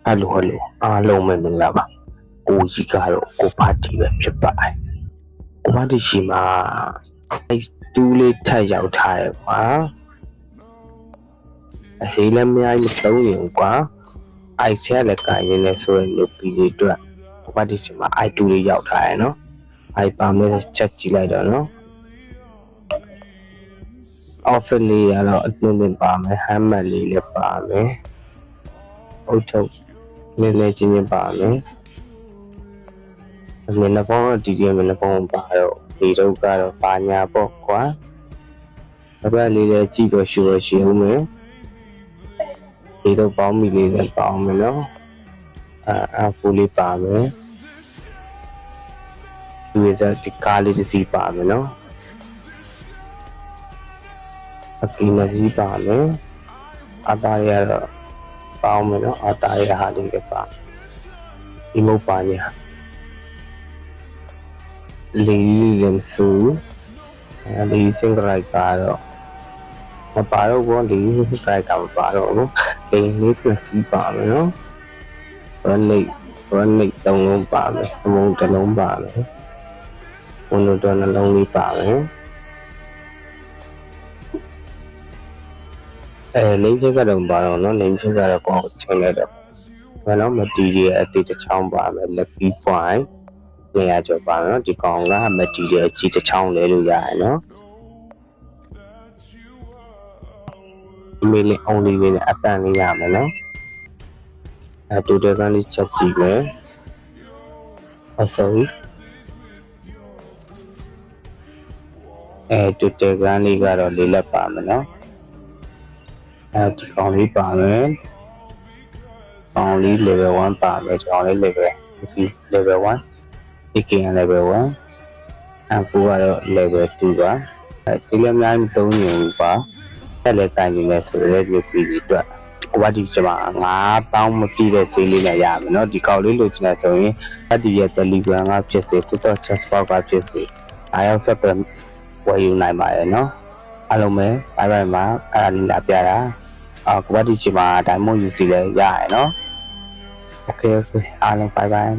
Hello အားလုံးပဲမင်္ဂလာပါကိုကြီးကတော့ကိုပါတီပဲဖြစ်ပါတယ်ကိုပါတီရှိမှာတူးလေးထပ်ရောက်ထားတယ်ကွာအစီလည်းမရိုင်းမသုံးရင်ကွာအိုက်ဆက်လည်းကိုင်းနေလဲဆိုရင်လို့ပြီးလေးအတွက်ကိုပါတီရှိမှာအိုက်တူးလေးရောက်ထားတယ်နော်အိုက်ပါမယ်ချက်ကြည့်လိုက်တော့နော်offer လေးရတော့အတင်းတင်းပါမယ်ဟမ်မတ်လေးလည်းပါမယ်အုတ်ထုတ်နည်းနည်းချင်းချင်းပါမယ်အမေနပေါင်းဒီဒီအမေနပေါင်းပါတော့ဒီတော့ကတော့ပါညာပေါ့ကွာအပတ်လေးလည်းကြည့်တော့ရှိအောင်မယ်ဒီတော့ပေါင်းမိလေးလည်းပေါင်းမယ်နော်အဖူလေးပါမယ်ဒီရစဒီကားလေးတစ်စီးပါမယ်နော်အကီမစီပါမယ်အသားရတော့ပေါင်းမယ်နော်အသားရဟာလေးလည်းပါဒီမုတ်ပါညာလေးလည်းစူလေးစင်ကြိုက်ကတော့မပါတော့ဘောလေးစင်ကြိုက်ကမပါတော့ဘူးလေးလေးပြစီပါမယ်နော်ရနိတ်သုံးလုံးပါမယ်စမုံတစ်လုံးပါမယ်ဘုံတို့နှလုံးလေးပါမယ်လိမ့်ချက်ကတော့ပါတော့နော်လိမ့်ချက်ကတော့ပေါ့ချိန်လိုက်တော့ဘယ်တော့မတီးရအသေးတစ်ချောင်းပါမယ် lucky point 200ကျော်ပါနော်ဒီကောင်ကမတီးရအကြီးတစ်ချောင်းလဲလို့ရတယ်နော်ဒီမေးလေး only လေးနဲ့အတန်လေးရမယ်နော်total ကလေးချက်ကြည့်မယ်sorry total ကလေးကတော့လေးလက်ပါမယ်နော်ဒီကောင်လေးပါမယ်ကောင်လေး level 1ပါမယ်ဒီကောင်လေး level 1 AKN level 1အပူကတော့ level 2ပါစီးလည်းအများကြီးမသုံးရင်ဘူးပါတက်လည်းကိုင်နေလဲဆိုတော့ဒီပြည်အတွက်ကိုပါတီကျမ9000မပြည့်တဲ့ဈေးလေးနဲ့ရမယ်เนาะဒီကောင်လေးလိုချင်တယ်ဆိုရင်ပါတီရဲ့ Telegram ကဖြစ်စေ TikTok Chatbot ကဖြစ်စေအားရောက်ဆက်ပဲဝယ်ယူနိုင်ပါတယ်เนาะအားလုံးပဲဘိုင်ဘိုင်မှာအားလေးလာပြတာကိုပါတီကျမ Diamond UC လည်းရရယ်เนาะ Okay အားလုံးဘိုင်ဘိုင်